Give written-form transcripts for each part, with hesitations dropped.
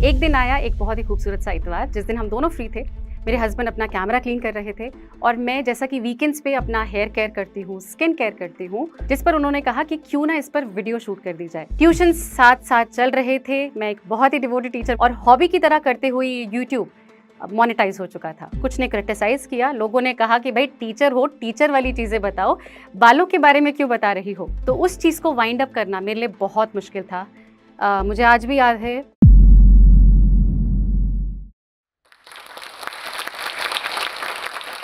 एक दिन आया एक बहुत ही खूबसूरत सा इतवार, जिस दिन हम दोनों फ्री थे। मेरे हस्बैंड अपना कैमरा क्लीन कर रहे थे और मैं जैसा कि वीकेंड्स पे अपना हेयर केयर करती हूँ, स्किन केयर करती हूँ, जिस पर उन्होंने कहा कि क्यों ना इस पर वीडियो शूट कर दी जाए। ट्यूशन साथ साथ चल रहे थे। मैं एक बहुत ही डिवोटेड टीचर और हॉबी की तरह करते हुए यूट्यूब मोनेटाइज हो चुका था। कुछ ने क्रिटिसाइज किया, लोगों ने कहा कि भाई टीचर हो, टीचर वाली चीजें बताओ, बालों के बारे में क्यों बता रही हो। तो उस चीज को वाइंड अप करना मेरे लिए बहुत मुश्किल था। मुझे आज भी याद है।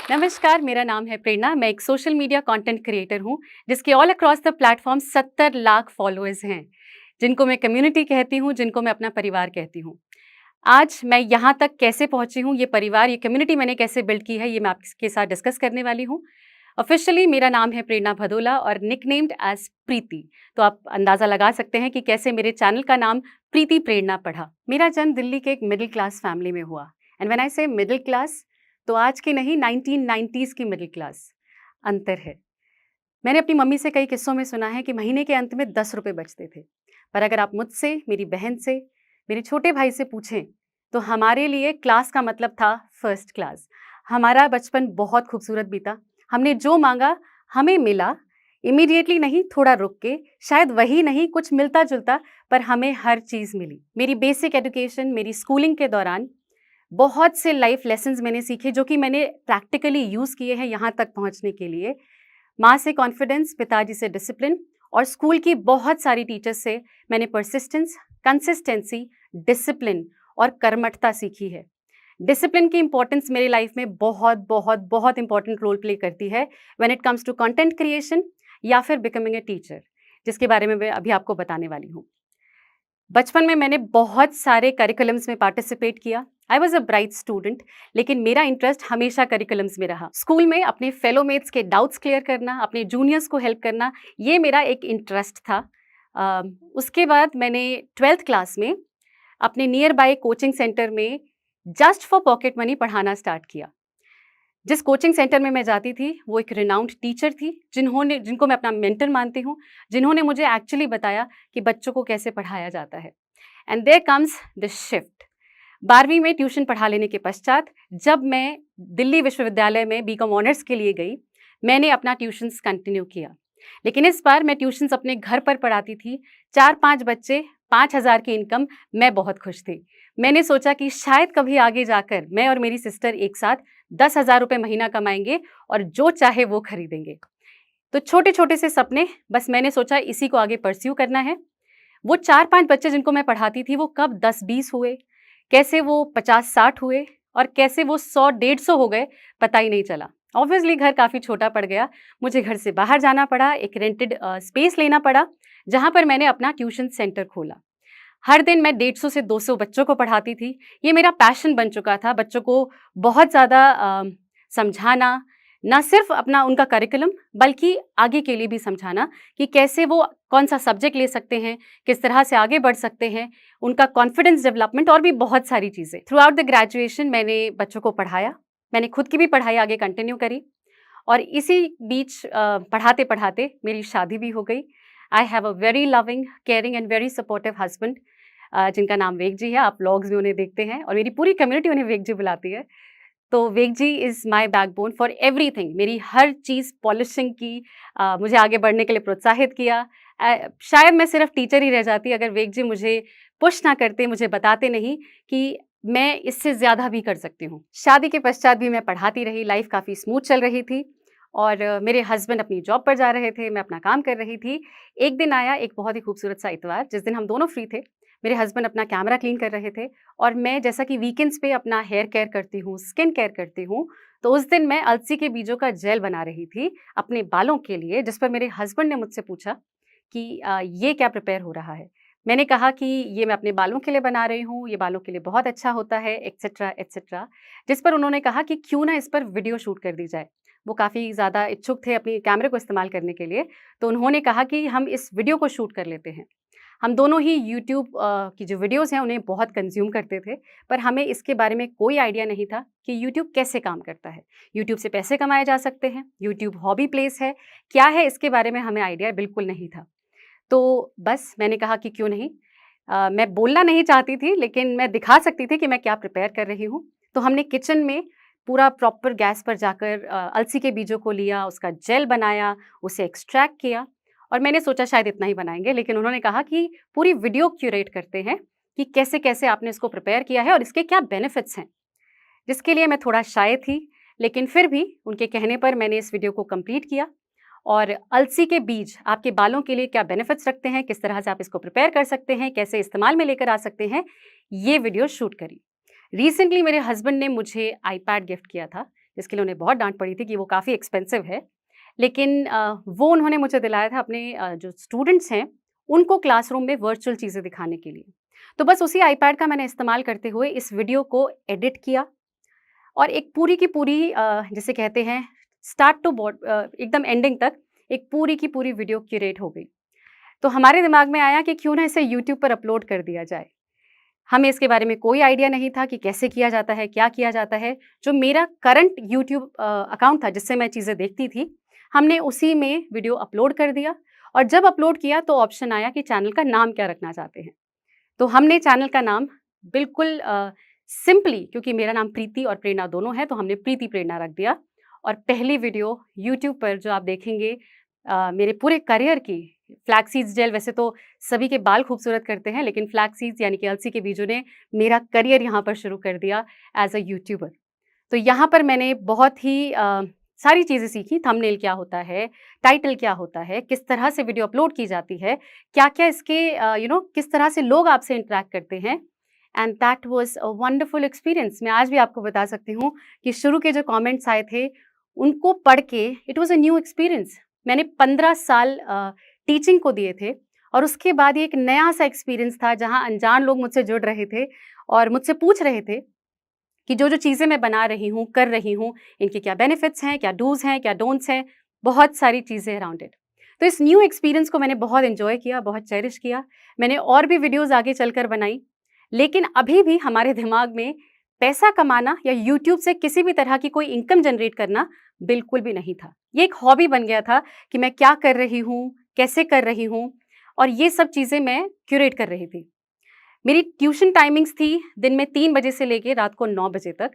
नमस्कार, मेरा नाम है प्रेरणा। मैं एक सोशल मीडिया कंटेंट क्रिएटर हूँ, जिसके all across the platform 70 lakh followers हैं, जिनको मैं कम्युनिटी कहती हूँ, जिनको मैं अपना परिवार कहती हूँ। आज मैं यहाँ तक कैसे पहुँची हूँ, ये परिवार, ये कम्युनिटी मैंने कैसे बिल्ड की है, ये मैं आपके साथ डिस्कस करने वाली हूँ। ऑफिशियली मेरा नाम है प्रेरणा भदोला और निकनेम्ड एज प्रीति। तो आप अंदाज़ा लगा सकते हैं कि कैसे मेरे चैनल का नाम प्रीति प्रेरणा पड़ा। मेरा जन्म दिल्ली के एक मिडिल क्लास फैमिली में हुआ। एंड व्हेन आई से मिडिल क्लास, तो आज की नहीं, 1990s की मिडिल क्लास। अंतर है। मैंने अपनी मम्मी से कई किस्सों में सुना है कि महीने के अंत में 10 रुपये बचते थे। पर अगर आप मुझसे, मेरी बहन से, मेरे छोटे भाई से पूछें, तो हमारे लिए क्लास का मतलब था फर्स्ट क्लास। हमारा बचपन बहुत खूबसूरत बीता। हमने जो मांगा हमें मिला। इमीडिएटली नहीं, थोड़ा रुक के, शायद वही नहीं, कुछ मिलता जुलता, पर हमें हर चीज़ मिली। मेरी बेसिक एजुकेशन, मेरी स्कूलिंग के दौरान बहुत से लाइफ लेसन्स मैंने सीखे, जो कि मैंने प्रैक्टिकली यूज़ किए हैं यहाँ तक पहुँचने के लिए। माँ से कॉन्फिडेंस, पिताजी से डिसिप्लिन और स्कूल की बहुत सारी टीचर्स से मैंने परसिस्टेंस, कंसिस्टेंसी, डिसिप्लिन और कर्मठता सीखी है। डिसिप्लिन की इंपॉर्टेंस मेरी लाइफ में बहुत बहुत बहुत इंपॉर्टेंट रोल प्ले करती है when it comes to content creation या फिर बिकमिंग ए टीचर, जिसके बारे में मैं अभी आपको बताने वाली हूँ। बचपन में मैंने बहुत सारे करिकुलम्स में पार्टिसिपेट किया। I was a bright student, लेकिन मेरा इंटरेस्ट हमेशा करिकुलम्स में रहा। स्कूल में अपने फेलो मेट्स के डाउट्स क्लियर करना, अपने जूनियर्स को हेल्प करना, ये मेरा एक इंटरेस्ट था। उसके बाद मैंने 12th क्लास में अपने नियर बाय कोचिंग सेंटर में जस्ट फॉर पॉकेट मनी पढ़ाना स्टार्ट किया। जिस कोचिंग सेंटर में मैं जाती थी, वो एक रिनाउंड टीचर थी, जिनको मैं अपना मेंटर मानती हूँ, जिन्होंने मुझे एक्चुअली बताया कि बच्चों को कैसे पढ़ाया जाता है। And there comes the shift. 12वीं में ट्यूशन पढ़ा लेने के पश्चात जब मैं दिल्ली विश्वविद्यालय में बीकॉम ऑनर्स के लिए गई, मैंने अपना ट्यूशन्स कंटिन्यू किया। लेकिन इस बार मैं ट्यूशन्स अपने घर पर पढ़ाती थी। 4-5 बच्चे, 5,000 की इनकम, मैं बहुत खुश थी। मैंने सोचा कि शायद कभी आगे जाकर मैं और मेरी सिस्टर एक साथ 10,000 रुपये महीना कमाएंगे और जो चाहे वो खरीदेंगे। तो छोटे छोटे से सपने, बस मैंने सोचा इसी को आगे परस्यू करना है। वो 4-5 बच्चे जिनको मैं पढ़ाती थी, वो कब 10-20 हुए, कैसे वो 50-60 हुए और कैसे वो 100-150 हो गए, पता ही नहीं चला। ऑब्वियसली घर काफ़ी छोटा पड़ गया। मुझे घर से बाहर जाना पड़ा, एक रेंटेड स्पेस लेना पड़ा, जहाँ पर मैंने अपना ट्यूशन सेंटर खोला। हर दिन मैं 150 से 200 बच्चों को पढ़ाती थी। ये मेरा पैशन बन चुका था, बच्चों को बहुत ज़्यादा समझाना, ना सिर्फ अपना उनका करिकुलम, बल्कि आगे के लिए भी समझाना कि कैसे वो कौन-सा सब्जेक्ट ले सकते हैं, किस तरह से आगे बढ़ सकते हैं, उनका कॉन्फिडेंस डेवलपमेंट और भी बहुत सारी चीज़ें। थ्रू आउट द ग्रेजुएशन मैंने बच्चों को पढ़ाया, मैंने खुद की भी पढ़ाई आगे कंटिन्यू करी और इसी बीच पढ़ाते-पढ़ाते मेरी शादी भी हो गई। I have a very loving, caring and very supportive husband, जिनका नाम वेग जी है। आप व्लॉग्स भी उन्हें देखते हैं और मेरी पूरी कम्युनिटी उन्हें वेग जी बुलाती है। तो वेग जी is my backbone for everything. मेरी हर चीज़ पॉलिशिंग की, मुझे आगे बढ़ने के लिए प्रोत्साहित किया। शायद मैं सिर्फ टीचर ही रह जाती अगर वेग जी मुझे पुश ना करते, मुझे बताते नहीं कि मैं इससे ज़्यादा भी कर सकती हूँ। शादी के पश्चात भी मैं पढ़ाती रही, लाइफ काफ़ी स्मूथ चल रही थी और मेरे हस्बैंड अपनी जॉब पर जा रहे थे, मैं अपना काम कर रही थी। एक दिन आया एक बहुत ही खूबसूरत सा इतवार, जिस दिन हम दोनों फ्री थे। मेरे हस्बैंड अपना कैमरा क्लीन कर रहे थे और मैं जैसा कि वीकेंड्स पे अपना हेयर केयर करती हूँ, स्किन केयर करती हूँ, तो उस दिन मैं अलसी के बीजों का जेल बना रही थी अपने बालों के लिए, जिस पर मेरे हस्बैंड ने मुझसे पूछा कि ये क्या प्रिपेयर हो रहा है? मैंने कहा कि ये मैं अपने बालों के लिए बना रही हूँ, ये बालों के लिए बहुत अच्छा होता है, एटसेट्रा एटसेट्रा। जिस पर उन्होंने कहा कि क्यों ना इस पर वीडियो शूट कर दी जाए। वो काफ़ी ज़्यादा इच्छुक थे अपने कैमरे को इस्तेमाल करने के लिए, तो उन्होंने कहा कि हम इस वीडियो को शूट कर लेते हैं। हम दोनों ही यूट्यूब की जो वीडियोज़ हैं उन्हें बहुत कंज़्यूम करते थे, पर हमें इसके बारे में कोई आइडिया नहीं था कि यूट्यूब कैसे काम करता है। यूट्यूब से पैसे कमाए जा सकते हैं, यूट्यूब हॉबी प्लेस है, क्या है इसके बारे में हमें आइडिया बिल्कुल नहीं था। तो बस मैंने कहा कि क्यों नहीं, मैं बोलना नहीं चाहती थी, लेकिन मैं दिखा सकती थी कि मैं क्या प्रिपेयर कर रही हूँ। तो हमने किचन में पूरा प्रॉपर गैस पर जाकर अलसी के बीजों को लिया, उसका जेल बनाया, उसे एक्सट्रैक्ट किया और मैंने सोचा शायद इतना ही बनाएँगे, लेकिन उन्होंने कहा कि पूरी वीडियो क्यूरेट करते हैं कि कैसे-कैसे आपने इसको प्रिपेयर किया है और इसके क्या बेनिफिट्स हैं। जिसके लिए मैं थोड़ा शाय थी, लेकिन फिर भी उनके कहने पर मैंने इस वीडियो को कंप्लीट किया और अलसी के बीज आपके बालों के लिए क्या बेनिफिट्स रखते हैं, किस तरह से आप इसको प्रिपेयर कर सकते हैं, कैसे इस्तेमाल में लेकर आ सकते हैं, ये वीडियो शूट करी। रिसेंटली मेरे हस्बैंड ने मुझे आईपैड गिफ्ट किया था, जिसके लिए उन्हें बहुत डाँट पड़ी थी कि वो काफ़ी एक्सपेंसिव है। लेकिन वो उन्होंने मुझे दिलाया था अपने जो स्टूडेंट्स हैं, उनको क्लासरूम में वर्चुअल चीज़ें दिखाने के लिए। तो बस उसी आईपैड का मैंने इस्तेमाल करते हुए इस वीडियो को एडिट किया और एक पूरी की पूरी जिसे कहते हैं स्टार्ट टू एकदम एंडिंग तक एक पूरी की पूरी वीडियो क्यूरेट हो गई। तो हमारे दिमाग में आया कि क्यों ना इसे यूट्यूब पर अपलोड कर दिया जाए। हमें इसके बारे में कोई आइडिया नहीं था कि कैसे किया जाता है, क्या किया जाता है। जो मेरा करंट यूट्यूब अकाउंट था जिससे मैं चीज़ें देखती थी, हमने उसी में वीडियो अपलोड कर दिया और जब अपलोड किया तो ऑप्शन आया कि चैनल का नाम क्या रखना चाहते हैं। तो हमने चैनल का नाम बिल्कुल सिंपली, क्योंकि मेरा नाम प्रीति और प्रेरणा दोनों है, तो हमने प्रीति प्रेरणा रख दिया और पहली वीडियो यूट्यूब पर जो आप देखेंगे मेरे पूरे करियर की, फ्लैक्स सीड्स जेल वैसे तो सभी के बाल खूबसूरत करते हैं, लेकिन फ्लैक्स सीड्स यानी कि अलसी के बीजों ने मेरा करियर यहाँ पर शुरू कर दिया एज़ अ यूट्यूबर। तो यहाँ पर मैंने बहुत ही सारी चीज़ें सीखी, थंबनेल क्या होता है, टाइटल क्या होता है, किस तरह से वीडियो अपलोड की जाती है, क्या-क्या इसके किस तरह से लोग आपसे इंटरैक्ट करते हैं and that was a wonderful experience. मैं आज भी आपको बता सकती हूँ कि शुरू के जो कमेंट्स आए थे, उनको पढ़ के it was a new experience. मैंने 15 साल टीचिंग को दिए थे और उसके बाद ये एक नया-सा एक्सपीरियंस था जहाँ अनजान लोग मुझसे जुड़ रहे थे और मुझसे पूछ रहे थे कि जो-जो चीज़ें मैं बना रही हूँ, कर रही हूँ, इनके क्या बेनिफिट्स हैं, क्या डूज़ हैं, क्या डोंट्स हैं, बहुत सारी चीज़ें अराउंड इट। तो इस न्यू एक्सपीरियंस को मैंने बहुत एन्जॉय किया, बहुत चेरिश किया। मैंने और भी वीडियोज़ आगे चलकर बनाई, लेकिन अभी भी हमारे दिमाग में पैसा कमाना या यूट्यूब से किसी भी तरह की कोई इनकम जनरेट करना बिल्कुल भी नहीं था। ये एक हॉबी बन गया था कि मैं क्या कर रही हूँ, कैसे कर रही हूँ और ये सब चीज़ें मैं क्यूरेट कर रही थी। मेरी ट्यूशन टाइमिंग्स थी दिन में 3 बजे से लेके रात को 9 बजे तक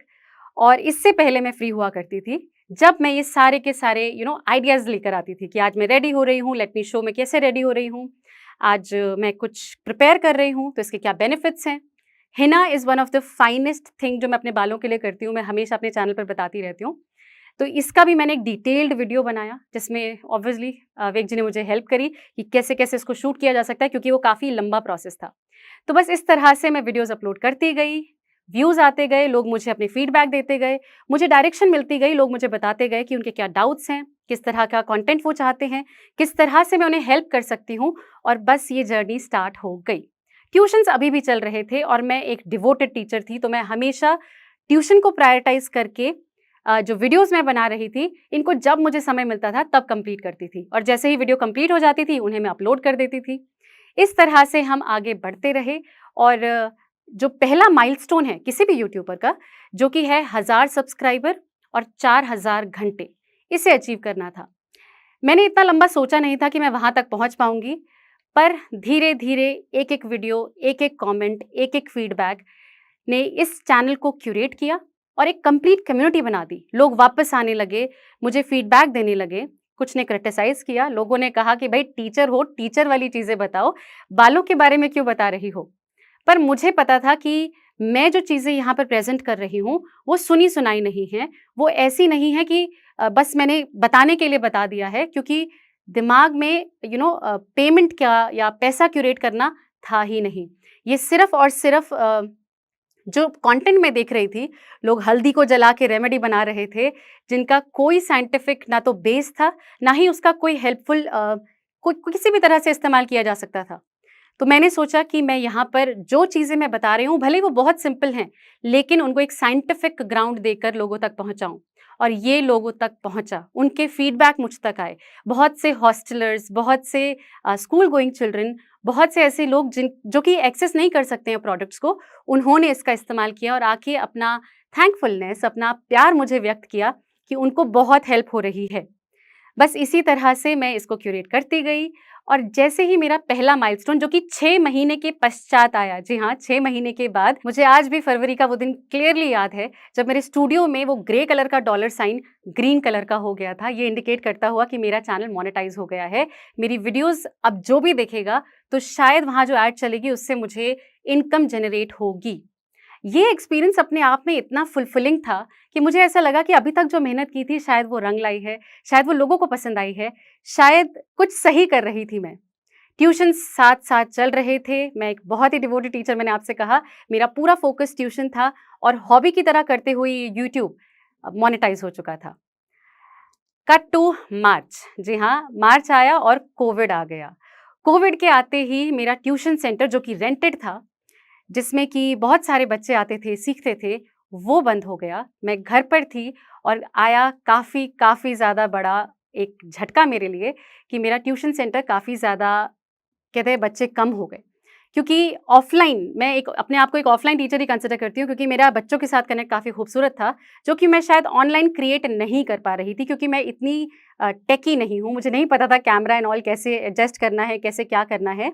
और इससे पहले मैं फ्री हुआ करती थी, जब मैं ये सारे के सारे आइडियाज़ लेकर आती थी कि आज मैं रेडी हो रही हूँ, लेट मी शो मैं कैसे रेडी हो रही हूँ। आज मैं कुछ प्रिपेयर कर रही हूँ, तो इसके क्या बेनिफिट्स हैं। Hina is one of the finest thing जो मैं अपने बालों के लिए करती हूँ, मैं हमेशा अपने चैनल पर बताती रहती हूँ। तो इसका भी मैंने एक डिटेल्ड वीडियो बनाया, जिसमें ऑब्वियसली विवेक जी ने मुझे हेल्प करी कि कैसे-कैसे इसको शूट किया जा सकता है, क्योंकि वो काफ़ी लंबा प्रोसेस था। तो बस इस तरह से मैं वीडियोज़ अपलोड करती गई, व्यूज़ आते गए, लोग मुझे अपने फीडबैक देते गए, मुझे डायरेक्शन मिलती गई, लोग मुझे बताते गए कि उनके क्या डाउट्स हैं, किस तरह का कंटेंट वो चाहते हैं, किस तरह से मैं उन्हें हेल्प कर सकती हूँ और बस ये जर्नी स्टार्ट हो गई। ट्यूशन्स अभी भी चल रहे थे और मैं एक डिवोटेड टीचर थी, तो मैं हमेशा ट्यूशन को प्रायोरिटाइज़ करके जो वीडियोज़ मैं बना रही थी, इनको जब मुझे समय मिलता था तब कंप्लीट करती थी और जैसे ही वीडियो कंप्लीट हो जाती थी, उन्हें मैं अपलोड कर देती थी। इस तरह से हम आगे बढ़ते रहे और जो पहला माइलस्टोन है किसी भी यूट्यूबर का, जो कि है 1000 सब्सक्राइबर और 4000 घंटे, इसे अचीव करना था। मैंने इतना लंबा सोचा नहीं था कि मैं वहाँ तक पहुँच पाऊँगी, पर धीरे-धीरे एक-एक वीडियो, एक-एक कमेंट, एक-एक फीडबैक ने इस चैनल को क्यूरेट किया और एक कंप्लीट कम्युनिटी बना दी। लोग वापस आने लगे, मुझे फीडबैक देने लगे, कुछ ने क्रिटिसाइज़ किया, लोगों ने कहा कि भई टीचर हो, टीचर वाली चीज़ें बताओ, बालों के बारे में क्यों बता रही हो? पर मुझे पता था कि मैं जो चीज़ें यहाँ पर प्रेज़ेंट कर रही हूँ, वो सुनी-सुनाई नहीं हैं, वो ऐसी नहीं है कि बस मैंने बताने के लिए बता दिया है, क्योंकि दिमाग में पेमेंट क्या या पैसा क्यूरेट करना था ही नहीं। ये सिर्फ़ और सिर्फ़ जो कंटेंट मैं देख रही थी, लोग हल्दी को जला के रेमेडी बना रहे थे, जिनका कोई साइंटिफिक ना तो बेस था, ना ही उसका कोई हेल्पफुल किसी भी तरह से इस्तेमाल किया जा सकता था। तो मैंने सोचा कि मैं यहाँ पर जो चीज़ें मैं बता रही हूँ, भले ही वो बहुत सिंपल हैं, लेकिन उनको एक साइंटिफिक ग्राउंड देकर लोगों तक पहुँचाऊँ और ये लोगों तक पहुँचा। उनके फीडबैक मुझ तक आए। बहुत से हॉस्टलर्स, बहुत से स्कूल गोइंग चिल्ड्रन, बहुत से ऐसे लोग जो कि एक्सेस नहीं कर सकते हैं प्रोडक्ट्स को, उन्होंने इसका इस्तेमाल किया और आके अपना थैंकफुलनेस, अपना प्यार मुझे व्यक्त किया कि उनको बहुत हेल्प हो रही है। बस इसी तरह से मैं इसको क्यूरेट करती गई और जैसे ही मेरा पहला माइलस्टोन जो कि 6 महीने के पश्चात आया, जी हाँ, 6 महीने के बाद, मुझे आज भी फरवरी का वो दिन क्लियरली याद है, जब मेरे स्टूडियो में वो ग्रे कलर का डॉलर साइन ग्रीन कलर का हो गया था। ये इंडिकेट करता हुआ कि मेरा चैनल मोनेटाइज़ हो गया है। मेरी वीडियोज़ अब जो भी देखेगा, तो शायद वहाँ जो ऐड चलेगी, उससे मुझे इनकम जनरेट होगी। ये एक्सपीरियंस अपने आप में इतना फुलफिलिंग था कि मुझे ऐसा लगा कि अभी तक जो मेहनत की थी शायद वो रंग लाई है, शायद वो लोगों को पसंद आई है, शायद कुछ सही कर रही थी मैं। ट्यूशन्स साथ-साथ चल रहे थे, मैं एक बहुत ही डिवोटेड टीचर, मैंने आपसे कहा, मेरा पूरा फ़ोकस ट्यूशन था और हॉबी की तरह करते हुए ये यूट्यूब मोनेटाइज़ हो चुका था। कट टू मार्च, जी हाँ, मार्च आया और कोविड आ गया। कोविड के आते ही मेरा ट्यूशन सेंटर जो कि रेंटेड था, जिसमें कि बहुत सारे बच्चे आते थे, सीखते थे, वो बंद हो गया। मैं घर पर थी और आया काफ़ी ज़्यादा बड़ा एक झटका मेरे लिए कि मेरा ट्यूशन सेंटर काफ़ी ज़्यादा, कहते हैं, बच्चे कम हो गए। क्योंकि ऑफ़लाइन मैं एक अपने आप को एक ऑफ़लाइन टीचर ही कंसिडर करती हूँ, क्योंकि मेरा बच्चों के साथ कनेक्ट काफ़ी खूबसूरत था, जो कि मैं शायद ऑनलाइन क्रिएट नहीं कर पा रही थी, क्योंकि मैं इतनी टेकी नहीं हूँ। मुझे नहीं पता था कैमरा एंड ऑल कैसे एडजस्ट करना है, कैसे क्या करना है,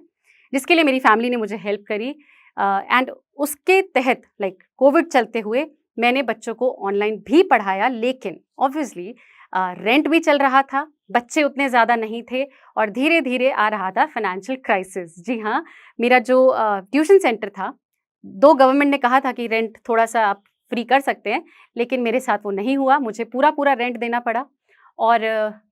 जिसके लिए मेरी फैमिली ने मुझे हेल्प करी। एंड उसके तहत लाइक कोविड चलते हुए मैंने बच्चों को ऑनलाइन भी पढ़ाया, लेकिन ऑब्वियसली रेंट भी चल रहा था, बच्चे उतने ज़्यादा नहीं थे और धीरे-धीरे आ रहा था फाइनेंशियल क्राइसिस। जी हाँ, मेरा जो ट्यूशन सेंटर था, दो गवर्नमेंट ने कहा था कि रेंट थोड़ा-सा आप फ्री कर सकते हैं, लेकिन मेरे साथ वो नहीं हुआ, मुझे पूरा-पूरा रेंट देना पड़ा और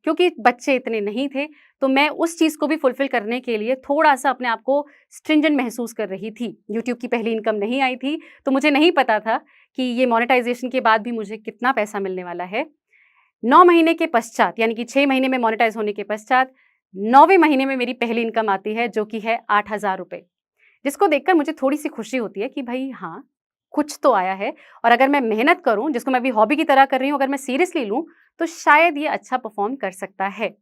क्योंकि बच्चे इतने नहीं थे, तो मैं उस चीज़ को भी फुलफ़िल करने के लिए थोड़ा-सा अपने आप को स्ट्रिंजेंट महसूस कर रही थी। यूट्यूब की पहली इनकम नहीं आई थी, तो मुझे नहीं पता था कि ये मोनेटाइज़ेशन के बाद भी मुझे कितना पैसा मिलने वाला है। 9 महीने के पश्चात, यानी कि 6 महीने में मोनेटाइज़ होने के पश्चात 9वें महीने में मेरी पहली इनकम आती है, जो कि है ₹8000, जिसको देखकर मुझे थोड़ी-सी खुशी होती है कि भई हाँ, कुछ तो आया है और अगर मैं मेहनत करूँ, जिसको मैं अभी हॉबी की तरह कर रही हूँ, अगर मैं सीरियसली लूँ, तो शायद ये अच्छा परफ़ॉर्म कर सकता है।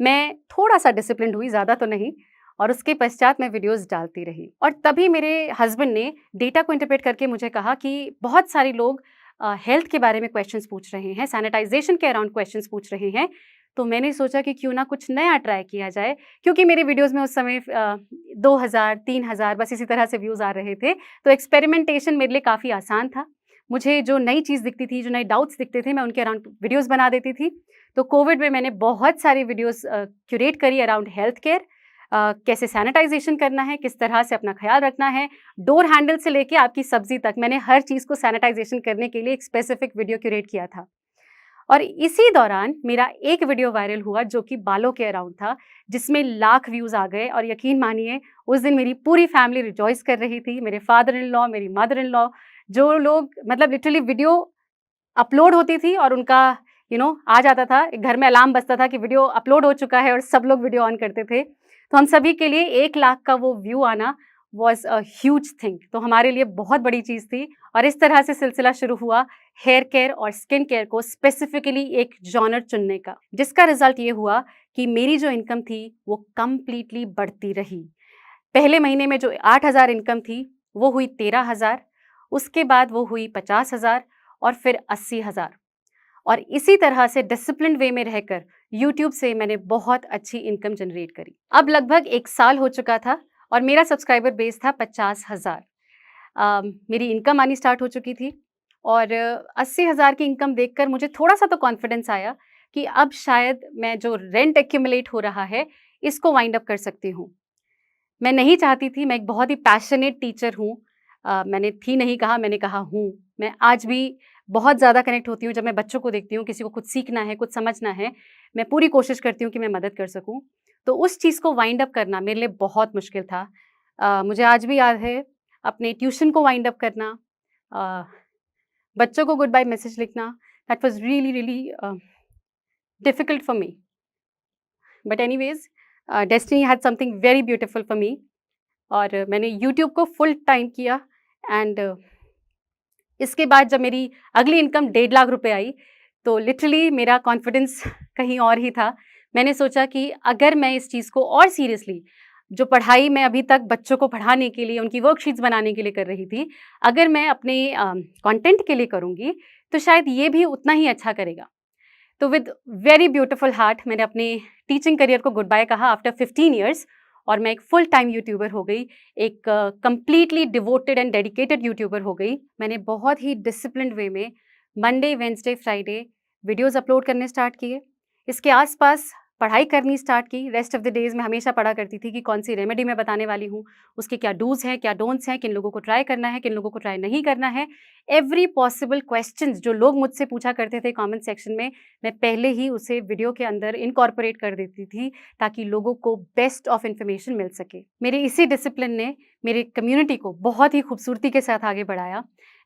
मैं थोड़ा-सा डिसिप्लिन्ड हुई, ज़्यादा तो नहीं, और उसके पश्चात मैं वीडियोज़ डालती रही और तभी मेरे हस्बैंड ने डेटा को इंटरप्रेट करके मुझे कहा कि बहुत सारे लोग हेल्थ के बारे में क्वेश्चंस पूछ रहे हैं, सैनिटाइज़ेशन के अराउंड क्वेश्चंस पूछ रहे हैं, तो मैंने सोचा कि क्यों ना कुछ नया ट्राई किया जाए, क्योंकि मेरे वीडियोज़ में उस समय 2000, 3000 बस इसी तरह से व्यूज़ आ रहे थे, तो एक्सपेरिमेंटेशन मेरे लिए काफ़ी आसान था। मुझे जो नई चीज़ दिखती थी, जो नए डाउट्स दिखते थे, मैं उनके अराउंड वीडियोज़ बना देती थी। तो कोविड में मैंने बहुत सारी वीडियोज़ क्यूरेट करी अराउंड हेल्थ केयर, कैसे सैनिटाइज़ेशन करना है, किस तरह से अपना ख़्याल रखना है, डोर हैंडल से लेके आपकी सब्ज़ी तक, मैंने हर चीज़ को सैनिटाइज़ेशन करने के लिए एक स्पेसिफ़िक वीडियो क्यूरेट किया था। और इसी दौरान मेरा एक वीडियो वायरल हुआ जो कि बालों के अराउंड था, जिसमें लाख व्यूज़ आ गए और यकीन मानिए उस दिन मेरी पूरी फैमिली रिजॉइस कर रही थी। मेरे फादर इन लॉ, मेरी मदर इन लॉ, जो लोग मतलब लिटरली वीडियो अपलोड होती थी और उनका आ जाता था, एक घर में अलार्म बजता था कि वीडियो अपलोड हो चुका है और सब लोग वीडियो ऑन करते थे। तो हम सभी के लिए 1 लाख का वो व्यू आना वाज़ अ ह्यूज थिंग, तो हमारे लिए बहुत बड़ी चीज़ थी और इस तरह से सिलसिला शुरू हुआ हेयर केयर और स्किन केयर को स्पेसिफिकली एक जॉनर चुनने का, जिसका रिज़ल्ट ये हुआ कि मेरी जो इनकम थी वो कंप्लीटली बढ़ती रही। पहले महीने में जो 8000 इनकम थी, वो हुई 13000, उसके बाद वो हुई 50000 और फिर 80000 और इसी तरह से डिसिप्लिन्ड वे में रहकर यूट्यूब से मैंने बहुत अच्छी इनकम जनरेट करी। अब लगभग 1 साल हो चुका था और मेरा सब्सक्राइबर बेस था 50,000। मेरी इनकम आनी स्टार्ट हो चुकी थी और 80,000 की इनकम देखकर मुझे थोड़ा-सा तो कॉन्फिडेंस आया कि अब शायद मैं जो रेंट एक्यूमुलेट हो रहा है, इसको वाइंड अप कर सकती हूँ। मैं नहीं चाहती थी, मैं एक बहुत ही पैशनेट टीचर हूँ। मैंने थी नहीं कहा, मैंने कहा हूँ। मैं आज भी बहुत ज़्यादा कनेक्ट होती हूँ जब मैं बच्चों को देखती हूँ, किसी को कुछ सीखना है, कुछ समझना है, मैं पूरी कोशिश करती हूँ कि मैं मदद कर सकूँ। तो उस चीज़ को वाइंड अप करना मेरे लिए बहुत मुश्किल था। मुझे आज भी याद है अपने ट्यूशन को वाइंड अप करना, अ, बच्चों को गुड बाय मैसेज लिखना, that was really difficult for me. But anyways destiny had something very beautiful for me और मैंने यूट्यूब को फुल टाइम किया एंड इसके बाद जब मेरी अगली इनकम 1.5 लाख आई, तो लिटरली मेरा कॉन्फिडेंस कहीं और ही था। मैंने सोचा कि अगर मैं इस चीज़ को और सीरियसली, जो पढ़ाई मैं अभी तक बच्चों को पढ़ाने के लिए, उनकी वर्कशीट्स बनाने के लिए कर रही थी, अगर मैं अपने कंटेंट के लिए करूँगी, तो शायद ये भी उतना ही अच्छा करेगा। तो विद वेरी ब्यूटीफुल हार्ट मैंने अपने टीचिंग करियर को गुड बाय कहा आफ्टर 15 ईयर्स और मैं एक फुल टाइम यूट्यूबर हो गई, एक completely devoted and dedicated YouTuber हो गई। मैंने बहुत ही डिसिप्लिन्ड वे में Monday, Wednesday, Friday videos upload करने स्टार्ट किए। इसके आसपास पढ़ाई करनी स्टार्ट की। रेस्ट ऑफ द डेज़ मैं हमेशा पढ़ा करती थी कि कौन सी रेमेडी मैं बताने वाली हूँ, उसके क्या डूज़ हैं, क्या डोंट्स हैं, किन लोगों को ट्राई करना है, किन लोगों को ट्राई नहीं करना है। एवरी पॉसिबल क्वेश्चंस जो लोग मुझसे पूछा करते थे कमेंट सेक्शन में, मैं पहले ही उसे वीडियो के अंदर इनकॉर्पोरेट कर देती थी ताकि लोगों को बेस्ट ऑफ इन्फॉर्मेशन मिल सके। मेरे इसी डिसिप्लिन ने मेरी कम्युनिटी को बहुत ही खूबसूरती के साथ आगे बढ़ाया।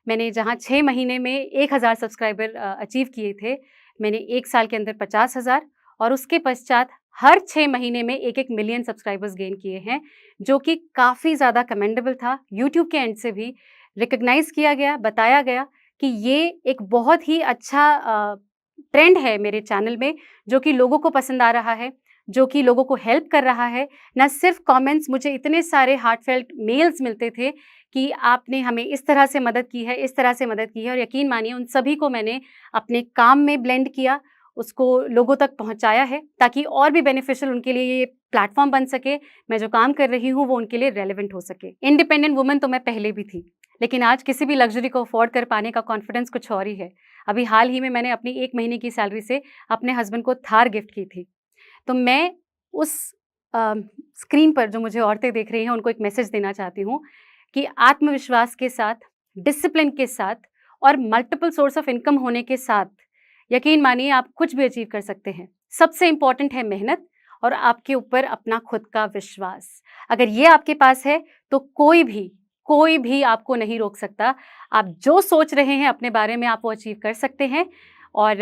मैंने जहाँ 6 महीने में 1000 सब्सक्राइबर अचीव किए थे, मैंने 1 साल के अंदर 50,000 और उसके पश्चात हर 6 महीने में 1-1 मिलियन सब्सक्राइबर्स गेन किए हैं, जो कि काफ़ी ज़्यादा कमेंडेबल था। यूट्यूब के एंड से भी रिकॉग्नाइज़ किया गया, बताया गया कि ये एक बहुत ही अच्छा ट्रेंड है मेरे चैनल में, जो कि लोगों को पसंद आ रहा है, जो कि लोगों को हेल्प कर रहा है। ना सिर्फ कमेंट्स, मुझे इतने सारे हार्टफेल्ट मेल्स मिलते थे कि आपने हमें इस तरह से मदद की है, इस तरह से मदद की है, और यकीन मानिए उन सभी को मैंने अपने काम में ब्लेंड किया, उसको लोगों तक पहुंचाया है ताकि और भी बेनिफिशियल उनके लिए ये प्लेटफॉर्म बन सके। मैं जो काम कर रही हूँ वो उनके लिए रेलेवेंट हो सके। इंडिपेंडेंट वुमन तो मैं पहले भी थी, लेकिन आज किसी भी लग्जरी को अफोर्ड कर पाने का कॉन्फिडेंस कुछ और ही है। अभी हाल ही में मैंने अपनी 1 महीने की सैलरी से अपने हस्बैंड को थार गिफ्ट की थी। तो मैं उस स्क्रीन पर जो मुझे औरतें देख रही हैं उनको एक मैसेज देना चाहती हूँ कि आत्मविश्वास के साथ, डिसिप्लिन के साथ और मल्टीपल सोर्स ऑफ इनकम होने के साथ यकीन मानिए आप कुछ भी अचीव कर सकते हैं। सबसे इम्पॉर्टेंट है मेहनत और आपके ऊपर अपना खुद का विश्वास। अगर ये आपके पास है तो कोई भी आपको नहीं रोक सकता। आप जो सोच रहे हैं अपने बारे में आप वो अचीव कर सकते हैं, और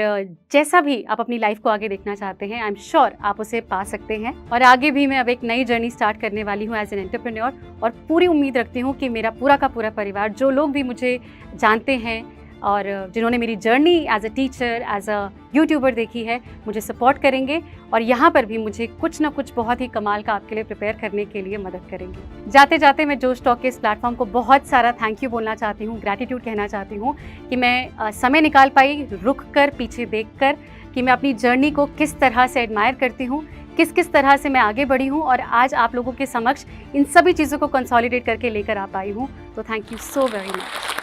जैसा भी आप अपनी लाइफ को आगे देखना चाहते हैं, आई एम श्योर आप उसे पा सकते हैं। और आगे भी मैं अब एक नई जर्नी स्टार्ट करने वाली हूँ एज एन एंटरप्रेन्योर, और पूरी उम्मीद रखती हूँ कि मेरा पूरा का पूरा परिवार, जो लोग भी मुझे जानते हैं और जिन्होंने मेरी journey as a teacher, as a YouTuber देखी है, मुझे सपोर्ट करेंगे और यहाँ पर भी मुझे कुछ ना कुछ बहुत ही कमाल का आपके लिए प्रिपेयर करने के लिए मदद करेंगे। जाते जाते मैं जोश टॉक के इस प्लेटफॉर्म को बहुत सारा थैंक यू बोलना चाहती हूँ, ग्रैटिट्यूड कहना चाहती हूँ कि मैं समय निकाल पाई, रुक कर, पीछे देख कर, कि मैं अपनी जर्नी को किस तरह से एडमायर करती हूँ, किस तरह से मैं आगे बढ़ी हूँ और आज आप लोगों के समक्ष इन सभी चीज़ों को कंसोलिडेट करके लेकर आ पाई हूँ। तो thank you so very much.